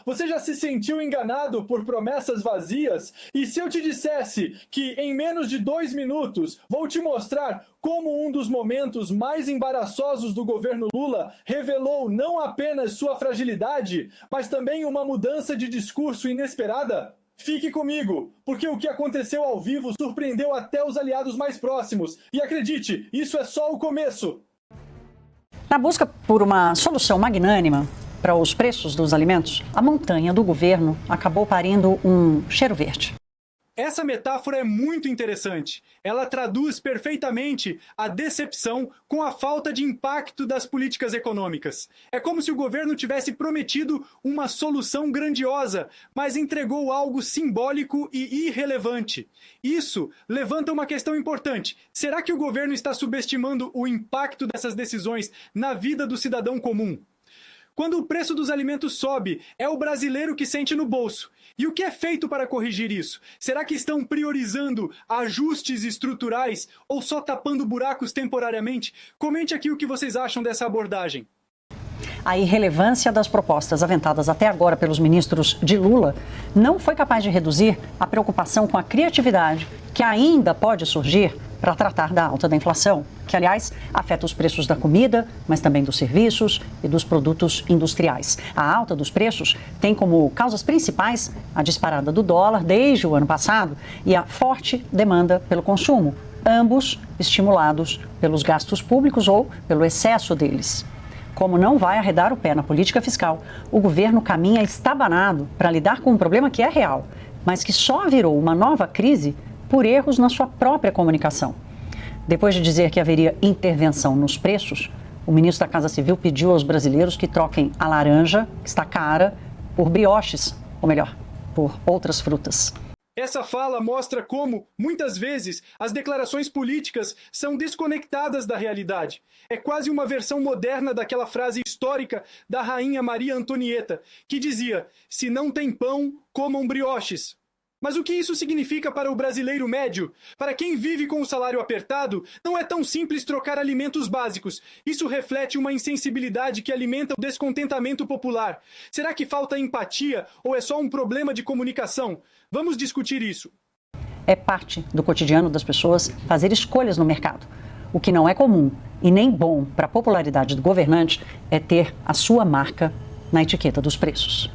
Você já se sentiu enganado por promessas vazias? E se eu te dissesse que em menos de 2 minutos vou te mostrar como um dos momentos mais embaraçosos do governo Lula revelou não apenas sua fragilidade, mas também uma mudança de discurso inesperada? Fique comigo, porque o que aconteceu ao vivo surpreendeu até os aliados mais próximos. E acredite, isso é só o começo. Na busca por uma solução magnânima para os preços dos alimentos, a montanha do governo acabou parindo um cheiro verde. Essa metáfora é muito interessante. Ela traduz perfeitamente a decepção com a falta de impacto das políticas econômicas. É como se o governo tivesse prometido uma solução grandiosa, mas entregou algo simbólico e irrelevante. Isso levanta uma questão importante. Será que o governo está subestimando o impacto dessas decisões na vida do cidadão comum? Quando o preço dos alimentos sobe, é o brasileiro que sente no bolso. E o que é feito para corrigir isso? Será que estão priorizando ajustes estruturais ou só tapando buracos temporariamente? Comente aqui o que vocês acham dessa abordagem. A irrelevância das propostas aventadas até agora pelos ministros de Lula não foi capaz de reduzir a preocupação com a criatividade que ainda pode surgir para tratar da alta da inflação, que, aliás, afeta os preços da comida, mas também dos serviços e dos produtos industriais. A alta dos preços tem como causas principais a disparada do dólar desde o ano passado e a forte demanda pelo consumo, ambos estimulados pelos gastos públicos ou pelo excesso deles. Como não vai arredar o pé na política fiscal, o governo caminha estabanado para lidar com um problema que é real, mas que só virou uma nova crise por erros na sua própria comunicação. Depois de dizer que haveria intervenção nos preços, o ministro da Casa Civil pediu aos brasileiros que troquem a laranja, que está cara, por brioches, ou melhor, por outras frutas. Essa fala mostra como, muitas vezes, as declarações políticas são desconectadas da realidade. É quase uma versão moderna daquela frase histórica da rainha Maria Antonieta, que dizia: "Se não tem pão, comam brioches". Mas o que isso significa para o brasileiro médio? Para quem vive com o salário apertado, não é tão simples trocar alimentos básicos. Isso reflete uma insensibilidade que alimenta o descontentamento popular. Será que falta empatia ou é só um problema de comunicação? Vamos discutir isso. É parte do cotidiano das pessoas fazer escolhas no mercado. O que não é comum e nem bom para a popularidade do governante é ter a sua marca na etiqueta dos preços.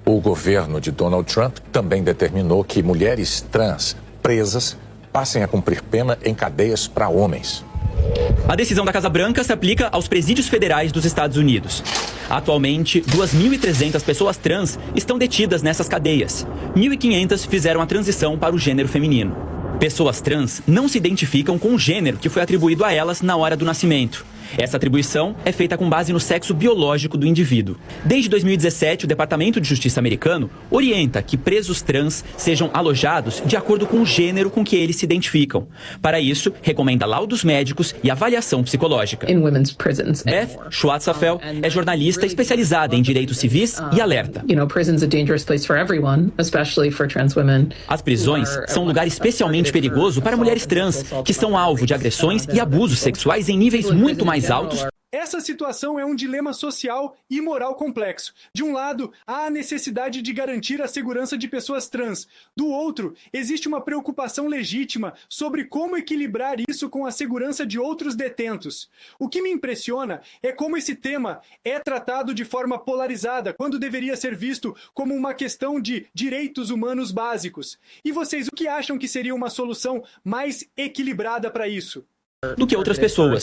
O governo de Donald Trump também determinou que mulheres trans presas passem a cumprir pena em cadeias para homens. A decisão da Casa Branca se aplica aos presídios federais dos Estados Unidos. Atualmente, 2.300 pessoas trans estão detidas nessas cadeias. 1.500 fizeram a transição para o gênero feminino. Pessoas trans não se identificam com o gênero que foi atribuído a elas na hora do nascimento. Essa atribuição é feita com base no sexo biológico do indivíduo. Desde 2017, o Departamento de Justiça americano orienta que presos trans sejam alojados de acordo com o gênero com que eles se identificam. Para isso, recomenda laudos médicos e avaliação psicológica. Beth Schwarzafel é jornalista especializada em direitos civis e alerta. As prisões são um lugar especialmente perigoso para mulheres trans, que são alvo de agressões e abusos sexuais em níveis muito mais altos. Essa situação é um dilema social e moral complexo. De um lado, há a necessidade de garantir a segurança de pessoas trans. Do outro, existe uma preocupação legítima sobre como equilibrar isso com a segurança de outros detentos. O que me impressiona é como esse tema é tratado de forma polarizada, quando deveria ser visto como uma questão de direitos humanos básicos. E vocês, o que acham que seria uma solução mais equilibrada para isso? Do que outras pessoas.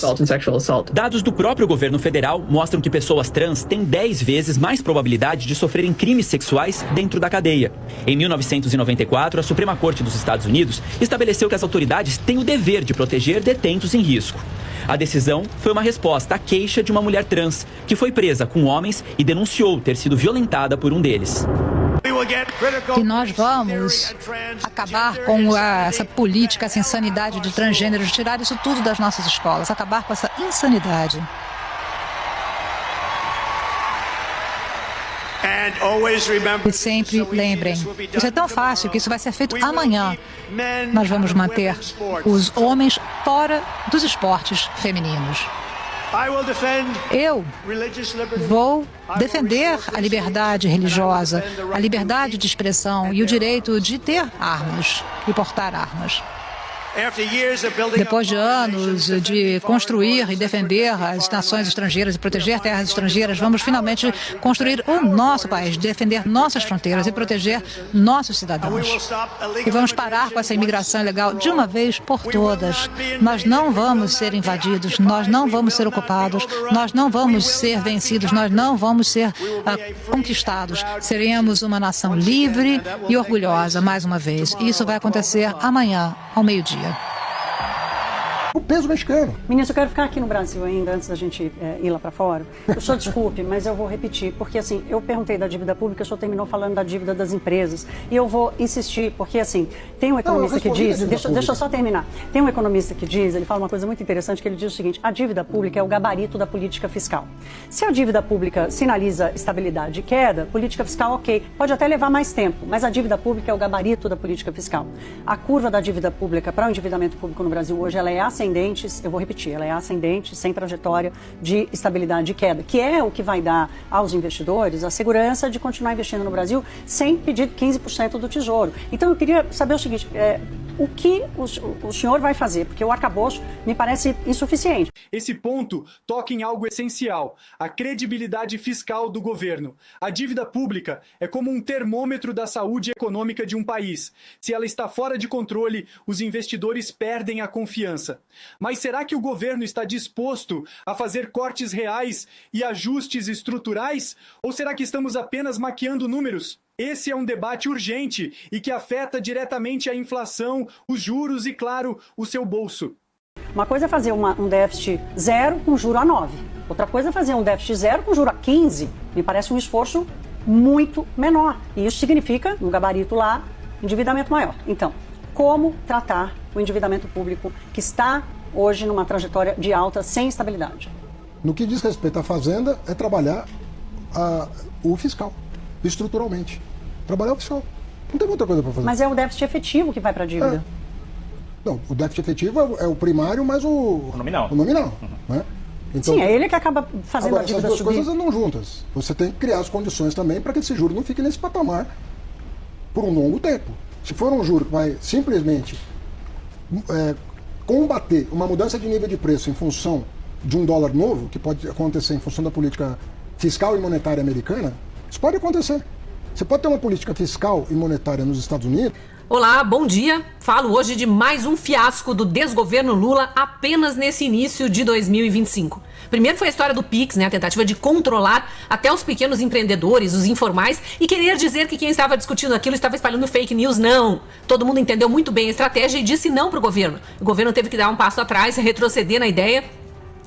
Dados do próprio governo federal mostram que pessoas trans têm 10 vezes mais probabilidade de sofrerem crimes sexuais dentro da cadeia. Em 1994, a Suprema Corte dos Estados Unidos estabeleceu que as autoridades têm o dever de proteger detentos em risco. A decisão foi uma resposta à queixa de uma mulher trans que foi presa com homens e denunciou ter sido violentada por um deles. E nós vamos acabar com essa política, essa insanidade de transgêneros, tirar isso tudo das nossas escolas, acabar com essa insanidade. E sempre lembrem, isso é tão fácil que isso vai ser feito amanhã. Nós vamos manter os homens fora dos esportes femininos. Eu vou defender a liberdade religiosa, a liberdade de expressão e o direito de ter armas e portar armas. Depois de anos de construir e defender as nações estrangeiras e proteger terras estrangeiras, vamos finalmente construir o nosso país, defender nossas fronteiras e proteger nossos cidadãos. E vamos parar com essa imigração ilegal de uma vez por todas. Nós não vamos ser invadidos, nós não vamos ser ocupados, nós não vamos ser vencidos, nós não vamos ser conquistados. Seremos uma nação livre e orgulhosa, mais uma vez. E isso vai acontecer amanhã, ao meio-dia. O peso mexicano. Ministro, eu quero ficar aqui no Brasil ainda, antes da gente ir lá para fora. O senhor desculpe, mas eu vou repetir, porque assim, eu perguntei da dívida pública, o senhor terminou falando da dívida das empresas. E eu vou insistir, porque assim, tem um economista que diz, deixa eu só terminar. Tem um economista que diz, ele fala uma coisa muito interessante, que ele diz o seguinte: a dívida pública é o gabarito da política fiscal. Se a dívida pública sinaliza estabilidade e queda, política fiscal, ok, pode até levar mais tempo, mas a dívida pública é o gabarito da política fiscal. A curva da dívida pública para o endividamento público no Brasil hoje, ela é ascendente, eu vou repetir, ela é ascendente, sem trajetória de estabilidade e queda, que é o que vai dar aos investidores a segurança de continuar investindo no Brasil sem pedir 15% do Tesouro. Então eu queria saber o seguinte, o que o senhor vai fazer, porque o arcabouço me parece insuficiente. Esse ponto toca em algo essencial, a credibilidade fiscal do governo. A dívida pública é como um termômetro da saúde econômica de um país. Se ela está fora de controle, os investidores perdem a confiança. Mas será que o governo está disposto a fazer cortes reais e ajustes estruturais? Ou será que estamos apenas maquiando números? Esse é um debate urgente e que afeta diretamente a inflação, os juros e, claro, o seu bolso. Uma coisa é fazer um déficit zero com juro a 9. Outra coisa é fazer um déficit zero com juro a 15. Me parece um esforço muito menor. E isso significa, no gabarito lá, endividamento maior. Então, como tratar o endividamento público que está hoje numa trajetória de alta sem estabilidade? No que diz respeito à Fazenda, é trabalhar o fiscal, estruturalmente. Trabalhar o fiscal. Não tem muita coisa para fazer. Mas é o déficit efetivo que vai para a dívida. Não, o déficit efetivo é o primário, mas o nominal. O nominal, né? Então, sim, é ele que acaba fazendo agora, a dívida subir. Essas duas subir. coisas andam juntas. Você tem que criar as condições também para que esse juro não fique nesse patamar por um longo tempo. Se for um juro que vai simplesmente combater uma mudança de nível de preço em função de um dólar novo, que pode acontecer em função da política fiscal e monetária americana, isso pode acontecer. Você pode ter uma política fiscal e monetária nos Estados Unidos. Olá, bom dia. Falo hoje de mais um fiasco do desgoverno Lula apenas nesse início de 2025. Primeiro foi a história do Pix, né? A tentativa de controlar até os pequenos empreendedores, os informais, e querer dizer que quem estava discutindo aquilo estava espalhando fake news. Não. Todo mundo entendeu muito bem a estratégia e disse não para o governo. O governo teve que dar um passo atrás, retroceder na ideia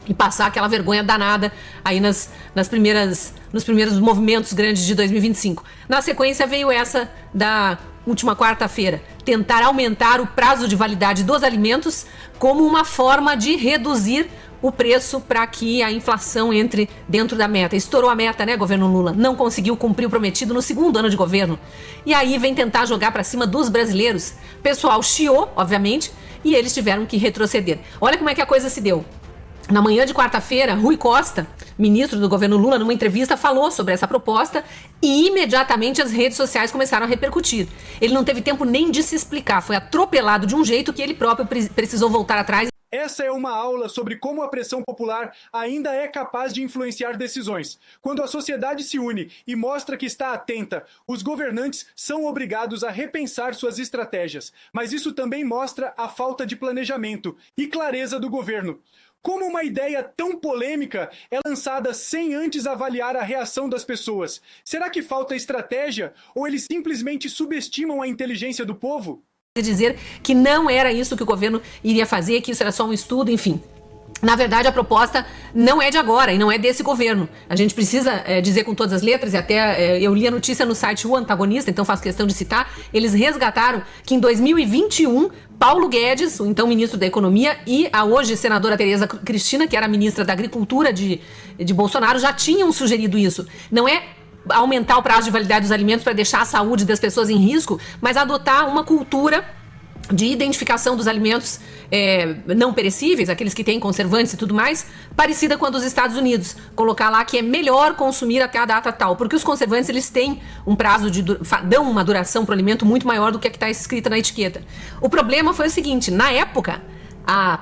e passar aquela vergonha danada aí nos primeiros movimentos grandes de 2025. Na sequência veio essa da última quarta-feira, tentar aumentar o prazo de validade dos alimentos como uma forma de reduzir o preço para que a inflação entre dentro da meta. Estourou a meta, né, governo Lula? Não conseguiu cumprir o prometido no segundo ano de governo. E aí vem tentar jogar para cima dos brasileiros. O pessoal chiou, obviamente, e eles tiveram que retroceder. Olha como é que a coisa se deu. Na manhã de quarta-feira, Rui Costa, ministro do governo Lula, numa entrevista, falou sobre essa proposta e imediatamente as redes sociais começaram a repercutir. Ele não teve tempo nem de se explicar, foi atropelado de um jeito que ele próprio precisou voltar atrás. Essa é uma aula sobre como a pressão popular ainda é capaz de influenciar decisões. Quando a sociedade se une e mostra que está atenta, os governantes são obrigados a repensar suas estratégias. Mas isso também mostra a falta de planejamento e clareza do governo. Como uma ideia tão polêmica é lançada sem antes avaliar a reação das pessoas? Será que falta estratégia ou eles simplesmente subestimam a inteligência do povo? Dizer que não era isso que o governo iria fazer, que isso era só um estudo, enfim. Na verdade, a proposta não é de agora e não é desse governo. A gente precisa dizer com todas as letras, e até eu li a notícia no site O Antagonista, então faço questão de citar, eles resgataram que em 2021, Paulo Guedes, o então ministro da Economia, e a hoje senadora Tereza Cristina, que era ministra da Agricultura de Bolsonaro, já tinham sugerido isso. Não é aumentar o prazo de validade dos alimentos para deixar a saúde das pessoas em risco, mas adotar uma cultura de identificação dos alimentos não perecíveis, aqueles que têm conservantes e tudo mais, parecida com a dos Estados Unidos. Colocar lá que é melhor consumir até a data tal, porque os conservantes eles têm um prazo dão uma duração para o alimento muito maior do que a que está escrita na etiqueta. O problema foi o seguinte, na época, a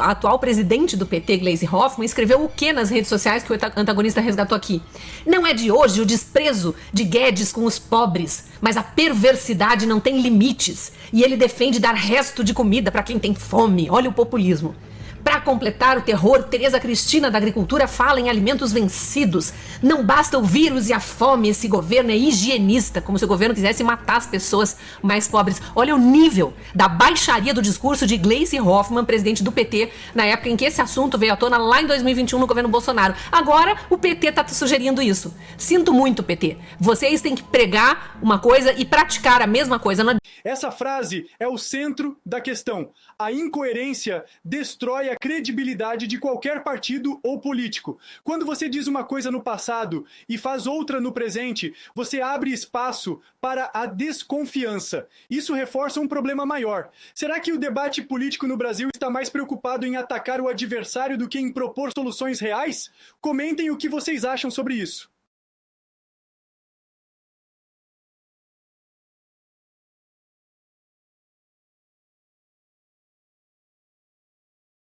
atual presidente do PT, Gleisi Hoffmann, escreveu o que nas redes sociais que o antagonista resgatou aqui? Não é de hoje o desprezo de Guedes com os pobres, mas a perversidade não tem limites. E ele defende dar resto de comida para quem tem fome. Olha o populismo. Para completar o terror, Tereza Cristina da Agricultura fala em alimentos vencidos. Não basta o vírus e a fome, esse governo é higienista, como se o governo quisesse matar as pessoas mais pobres. Olha o nível da baixaria do discurso de Gleisi Hoffmann, presidente do PT, na época em que esse assunto veio à tona lá em 2021 no governo Bolsonaro. Agora o PT está sugerindo isso. Sinto muito, PT. Vocês têm que pregar uma coisa e praticar a mesma coisa. Essa frase é o centro da questão. A incoerência destrói a credibilidade de qualquer partido ou político. Quando você diz uma coisa no passado e faz outra no presente, você abre espaço para a desconfiança. Isso reforça um problema maior. Será que o debate político no Brasil está mais preocupado em atacar o adversário do que em propor soluções reais? Comentem o que vocês acham sobre isso.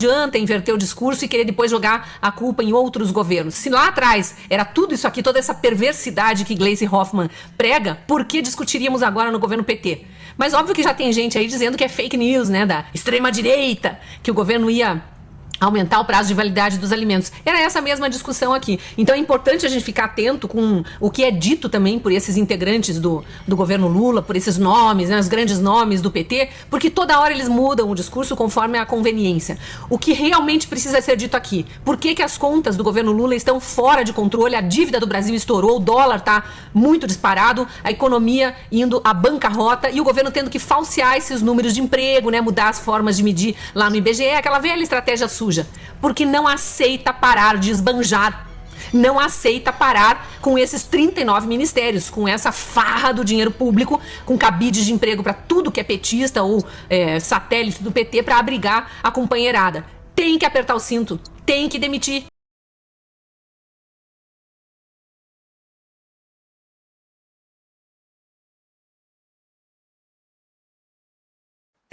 Adianta inverter o discurso e querer depois jogar a culpa em outros governos. Se lá atrás era tudo isso aqui, toda essa perversidade que Gleisi Hoffmann prega, por que discutiríamos agora no governo PT? Mas óbvio que já tem gente aí dizendo que é fake news, né, da extrema-direita, que o governo ia aumentar o prazo de validade dos alimentos. Era essa mesma discussão aqui. Então é importante a gente ficar atento com o que é dito também por esses integrantes do governo Lula, por esses nomes, né, os grandes nomes do PT, porque toda hora eles mudam o discurso conforme a conveniência. O que realmente precisa ser dito aqui? Por que as contas do governo Lula estão fora de controle? A dívida do Brasil estourou, o dólar está muito disparado, a economia indo à bancarrota e o governo tendo que falsear esses números de emprego, né, mudar as formas de medir lá no IBGE, aquela velha estratégia suja. Porque não aceita parar de esbanjar, não aceita parar com esses 39 ministérios, com essa farra do dinheiro público, com cabides de emprego para tudo que é petista ou satélite do PT para abrigar a companheirada. Tem que apertar o cinto, tem que demitir.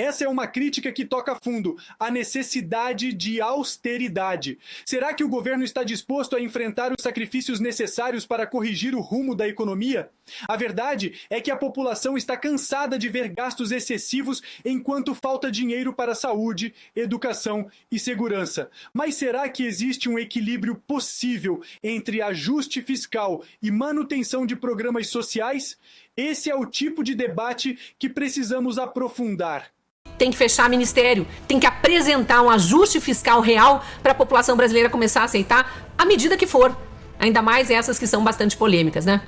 Essa é uma crítica que toca fundo, a necessidade de austeridade. Será que o governo está disposto a enfrentar os sacrifícios necessários para corrigir o rumo da economia? A verdade é que a população está cansada de ver gastos excessivos enquanto falta dinheiro para saúde, educação e segurança. Mas será que existe um equilíbrio possível entre ajuste fiscal e manutenção de programas sociais? Esse é o tipo de debate que precisamos aprofundar. Tem que fechar ministério, tem que apresentar um ajuste fiscal real para a população brasileira começar a aceitar a medida que for. Ainda mais essas que são bastante polêmicas, né?